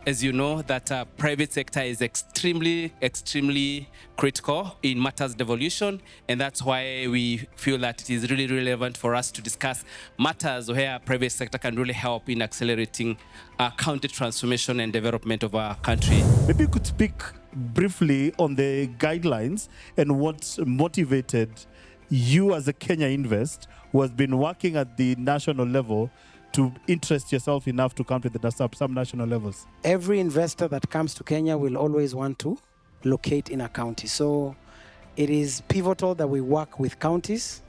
as you know, that private sector is extremely critical in matters devolution, and that's why we feel that it is really relevant for us to discuss matters where private sector can really help in accelerating county transformation and development of our country. Maybe you could speak briefly on the guidelines and what motivated you as a Kenya Invest, who has been working at the national level, to interest yourself enough to come to some national levels. Every investor that comes to Kenya will always want to locate in a county. So it is pivotal that we work with counties.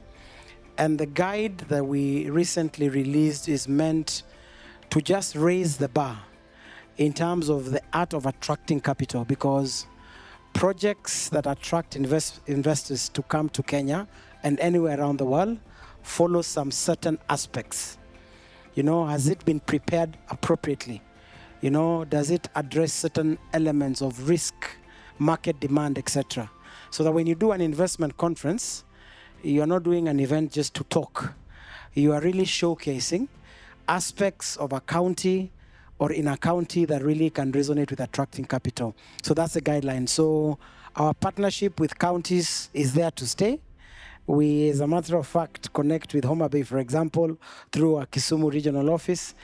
And the guide that we recently released is meant to just raise the bar in terms of the art of attracting capital, because projects that attract investors to come to Kenya and anywhere around the world follow some certain aspects. Has it been prepared appropriately? Does it address certain elements of risk, market demand, etc.? So that when you do an investment conference, you're not doing an event just to talk. You are really showcasing aspects of a county or in a county that really can resonate with attracting capital. So that's the guideline. So our partnership with counties is there to stay. We, as a matter of fact, connect with Homa Bay, for example, through our Kisumu regional office.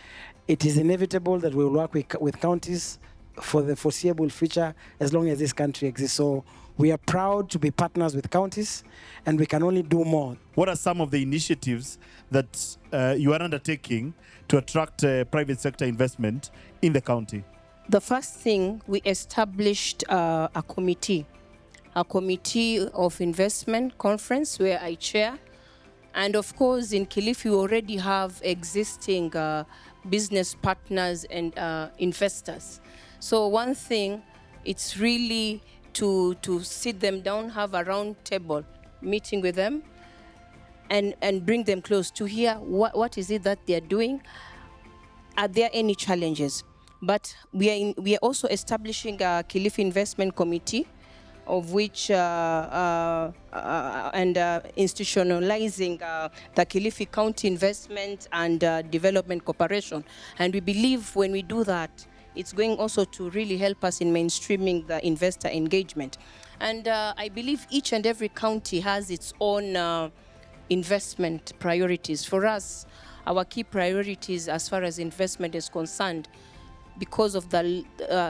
It is inevitable that we will work with counties for the foreseeable future as long as this country exists. So we are proud to be partners with counties, and we can only do more. What are some of the initiatives that you are undertaking to attract private sector investment in the county? The first thing, we established a committee of investment conference where I chair. And of course, in Kilifi, we already have existing business partners and investors. So one thing, it's really to sit them down, have a round table meeting with them, and bring them close to hear what is it that they're doing. Are there any challenges? But we are also establishing a Kilifi Investment Committee, of which and institutionalizing the Kilifi County Investment and Development Corporation. And we believe when we do that, it's going also to really help us in mainstreaming the investor engagement. And I believe each and every county has its own investment priorities. For us, our key priorities as far as investment is concerned, because of the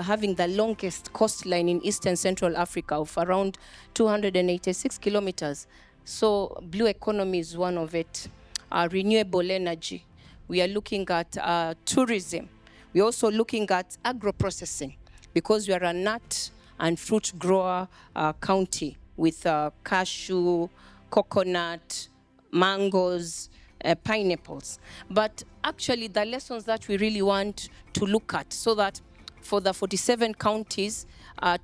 having the longest coastline in Eastern Central Africa of around 286 kilometers. So blue economy is one of it. Renewable energy. We are looking at tourism. We're also looking at agro-processing, because we are a nut and fruit grower county with cashew, coconut, mangoes, pineapples. But actually the lessons that we really want to look at, so that for the 47 counties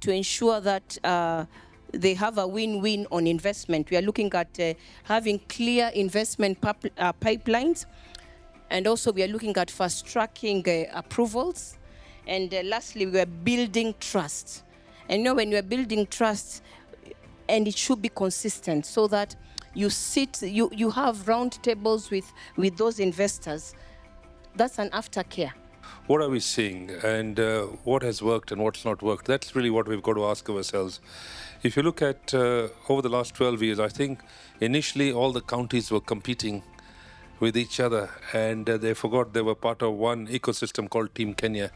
to ensure that they have a win-win on investment, we are looking at having clear investment pipelines, and also we are looking at fast-tracking approvals, and lastly we are building trust. And when you are building trust, and it should be consistent, so that you have round tables with those investors. That's an aftercare. What are we seeing, and what has worked and what's not worked? That's really what we've got to ask ourselves. If you look at over the last 12 years, I think initially all the counties were competing with each other, and they forgot they were part of one ecosystem called Team Kenya.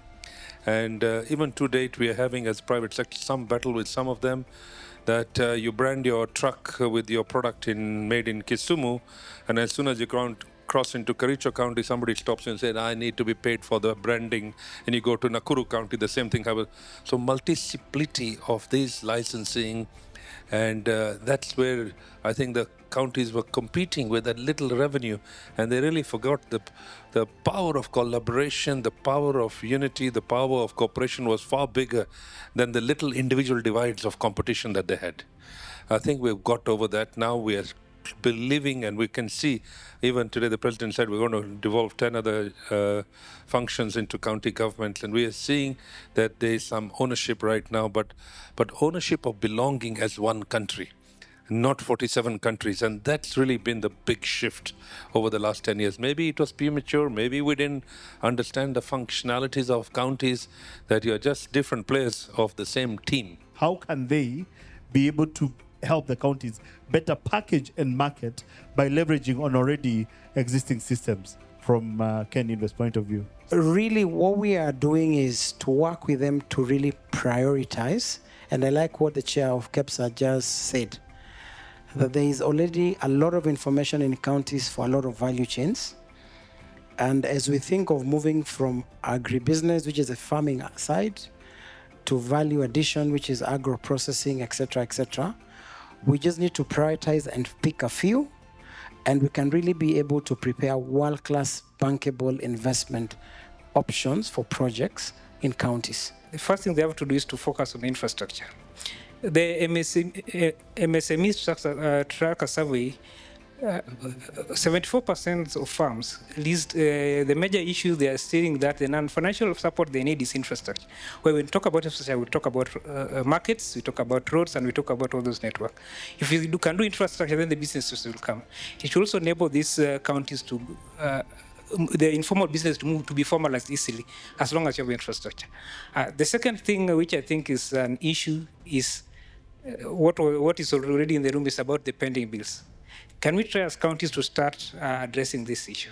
And even to date, we are having, as private sector, some battle with some of them, that you brand your truck with your product made in Kisumu, and as soon as you cross into Kericho County, somebody stops you and says, I need to be paid for the branding, and you go to Nakuru County, the same thing happens. So multiplicity of this licensing, and that's where I think the counties were competing with that little revenue, and they really forgot the power of collaboration, the power of unity, the power of cooperation was far bigger than the little individual divides of competition that they had. I think we've got over that. Now we are believing, and we can see, even today the president said we're going to devolve 10 other functions into county governments, and we are seeing that there is some ownership right now, but ownership of belonging as one country. not 47 countries. And that's really been the big shift over the last 10 years. Maybe it was premature. Maybe we didn't understand the functionalities of counties, that you're just different players of the same team. How can they be able to help the counties better package and market by leveraging on already existing systems from Kenya Invest's point of view? Really, what we are doing is to work with them to really prioritize. And I like what the chair of KEPSA just said, that there is already a lot of information in counties for a lot of value chains. And as we think of moving from agribusiness, which is a farming side, to value addition, which is agro-processing, etc., we just need to prioritize and pick a few, and we can really be able to prepare world-class bankable investment options for projects in counties. The first thing they have to do is to focus on infrastructure. The MSME tracker survey, 74% of farms list the major issue they are stating that the non-financial support they need is infrastructure. When we talk about infrastructure, we talk about markets, we talk about roads, and we talk about all those networks. If you can do infrastructure, then the businesses will come. It will also enable these counties to the informal business to move to be formalized easily, as long as you have infrastructure. The second thing, which I think is an issue, is what is already in the room is about the pending bills. Can we try as counties to start addressing this issue?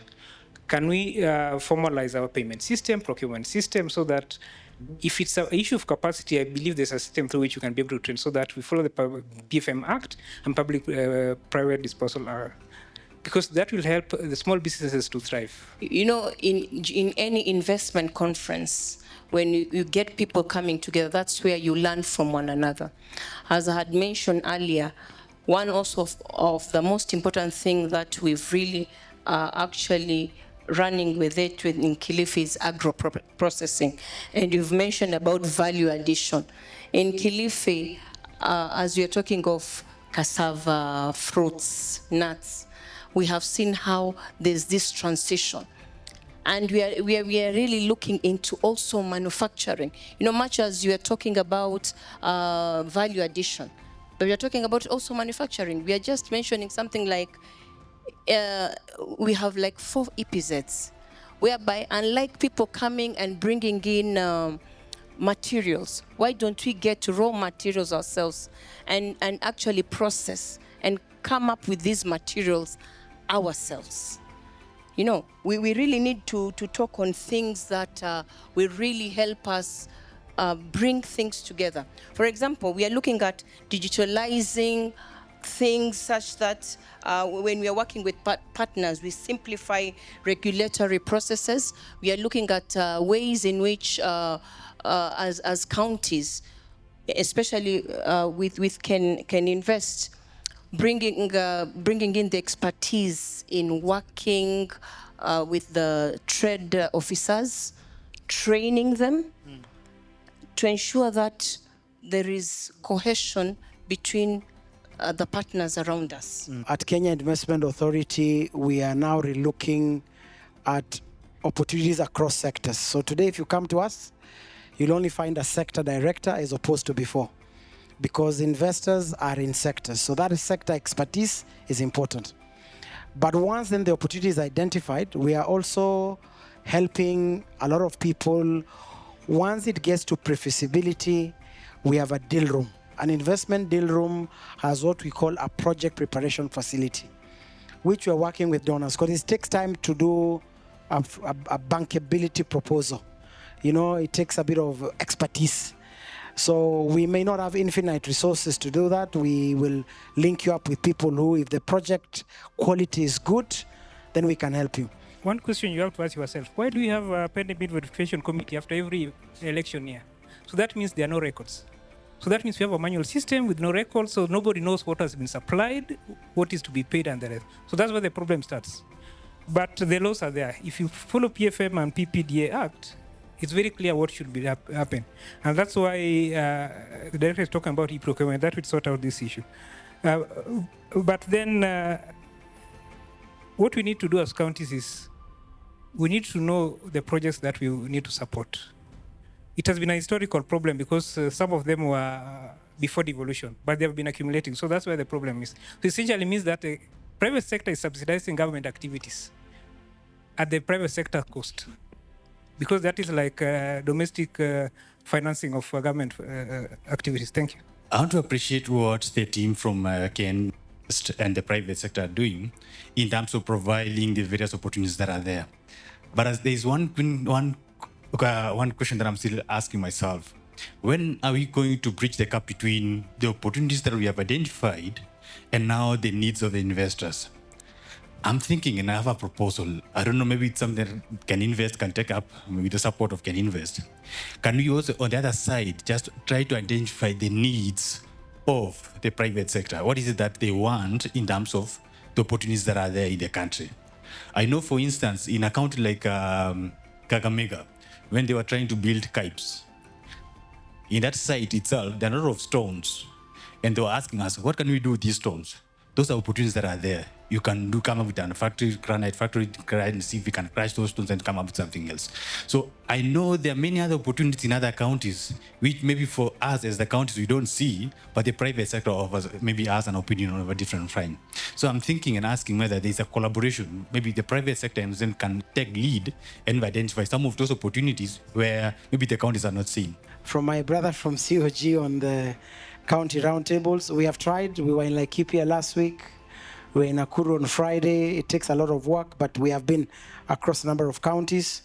Can we formalize our payment system, procurement system, so that if it's an issue of capacity, I believe there's a system through which you can be able to train, so that we follow the PFM Act and public-private disposal are, because that will help the small businesses to thrive. You know, in any investment conference, when you get people coming together, that's where you learn from one another. As I had mentioned earlier, one also of the most important thing that we've really actually running with it in Kilifi is agro-processing. And you've mentioned about value addition. In Kilifi, as we are talking of cassava, fruits, nuts, we have seen how there's this transition. And we are really looking into also manufacturing. You know, much as you are talking about value addition, but we are talking about also manufacturing. We are just mentioning something like, we have like 4 EPZs, whereby unlike people coming and bringing in materials, why don't we get raw materials ourselves and actually process and come up with these materials ourselves? You know, we really need to talk on things that will really help us bring things together. For example, we are looking at digitalizing things such that when we are working with partners, we simplify regulatory processes. We are looking at ways in which, as counties, especially with Can Invest, bringing in the expertise in working with the trade officers, training them to ensure that there is cohesion between the partners around us. At Kenya Investment Authority, we are now relooking at opportunities across sectors. So today, if you come to us, you'll only find a sector director as opposed to before, because investors are in sectors. So that sector expertise is important. But once then the opportunity is identified, we are also helping a lot of people. Once it gets to pre-feasibility, we have a deal room. An investment deal room has what we call a project preparation facility, which we are working with donors, because it takes time to do a bankability proposal. You know, it takes a bit of expertise. So we may not have infinite resources to do that. We will link you up with people who, if the project quality is good, then we can help you. One question you have to ask yourself, why do we have a pending bid verification committee after every election year? So that means there are no records. So that means we have a manual system with no records, so nobody knows what has been supplied, what is to be paid, and the rest. So that's where the problem starts. But the laws are there. If you follow PFM and PPDA Act, it's very clear what should be happen. And that's why the director is talking about e-procurement. That would sort out this issue. But then what we need to do as counties is we need to know the projects that we need to support. It has been a historical problem because some of them were before devolution, but they have been accumulating. So that's where the problem is. So essentially means that the private sector is subsidizing government activities at the private sector cost, because that is like domestic financing of government activities. Thank you. I want to appreciate what the team from KN and the private sector are doing in terms of providing the various opportunities that are there. But as there is one question that I'm still asking myself: when are we going to bridge the gap between the opportunities that we have identified and now the needs of the investors? I'm thinking, and I have a proposal. I don't know, maybe it's something that Can Invest can take up, maybe the support of Can Invest. Can we also, on the other side, just try to identify the needs of the private sector? What is it that they want in terms of the opportunities that are there in the country? I know, for instance, in a county like Kakamega, when they were trying to build KEPSA, in that site itself, there are a lot of stones. And they were asking us, what can we do with these stones? Those are opportunities that are there. You can come up with a granite factory, and see if we can crash those stones and come up with something else. So I know there are many other opportunities in other counties, which maybe for us as the counties we don't see, but the private sector offers maybe has an opinion on a different front. So I'm thinking and asking whether there's a collaboration. Maybe the private sector can take lead and identify some of those opportunities where maybe the counties are not seen. From my brother from COG on the county roundtables, we have tried. We were in Laikipia last week. We're in Nakuru on Friday. It takes a lot of work, but we have been across a number of counties,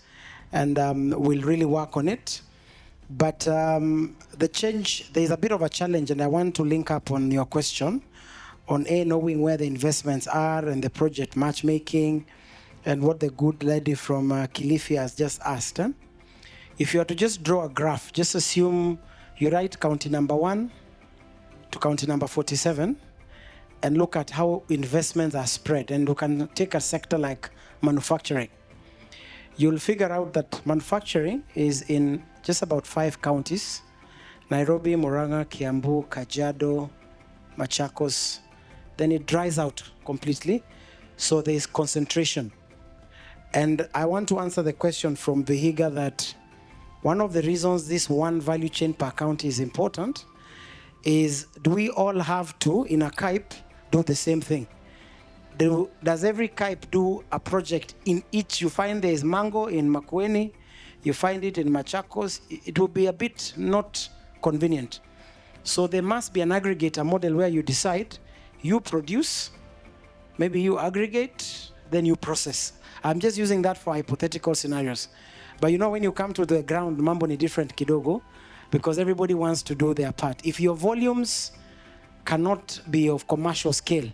and we'll really work on it. But the change, there's a bit of a challenge, and I want to link up on your question on knowing where the investments are and the project matchmaking and what the good lady from Kilifi has just asked. If you are to just draw a graph, just assume you write county number 1 to county number 47, and look at how investments are spread. And you can take a sector like manufacturing. You'll figure out that manufacturing is in just about 5 counties: Nairobi, Murang'a, Kiambu, Kajiado, Machakos. Then it dries out completely. So there is concentration. And I want to answer the question from Vihiga that one of the reasons this one value chain per county is important is, do we all have to, in a KEPSA, do the same thing? Does every KEPSA do a project in each? You find there is mango in Makueni, you find it in Machakos. It will be a bit not convenient. So there must be an aggregator model where you decide, you produce, maybe you aggregate, then you process. I'm just using that for hypothetical scenarios. But you know, when you come to the ground, mambo ni different kidogo, because everybody wants to do their part. If your volumes cannot be of commercial scale,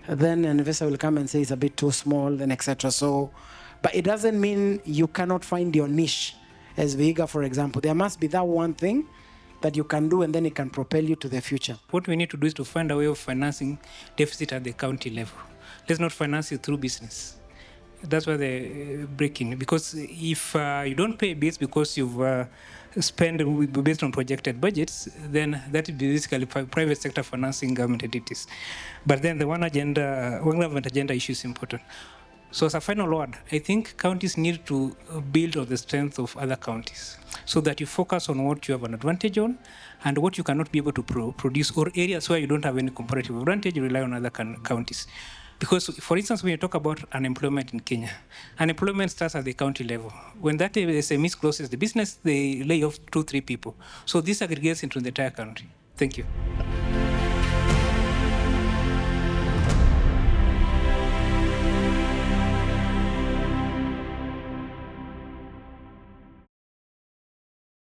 then an investor will come and say it's a bit too small, then etc. So, but it doesn't mean you cannot find your niche. As Vihiga, for example, there must be that one thing that you can do, and then it can propel you to the future. What we need to do is to find a way of financing deficit at the county level. Let's not finance it through business. That's why they break in. Because if you don't pay bills because you've spent based on projected budgets, then that is basically private sector financing government entities. But then the one government agenda issue is important. So as a final word, I think counties need to build on the strength of other counties so that you focus on what you have an advantage on and what you cannot be able to produce, or areas where you don't have any comparative advantage, you rely on other counties. Because, for instance, when you talk about unemployment in Kenya, unemployment starts at the county level. When that SME closes the business, they lay off 2-3 people. So this aggregates into the entire country. Thank you.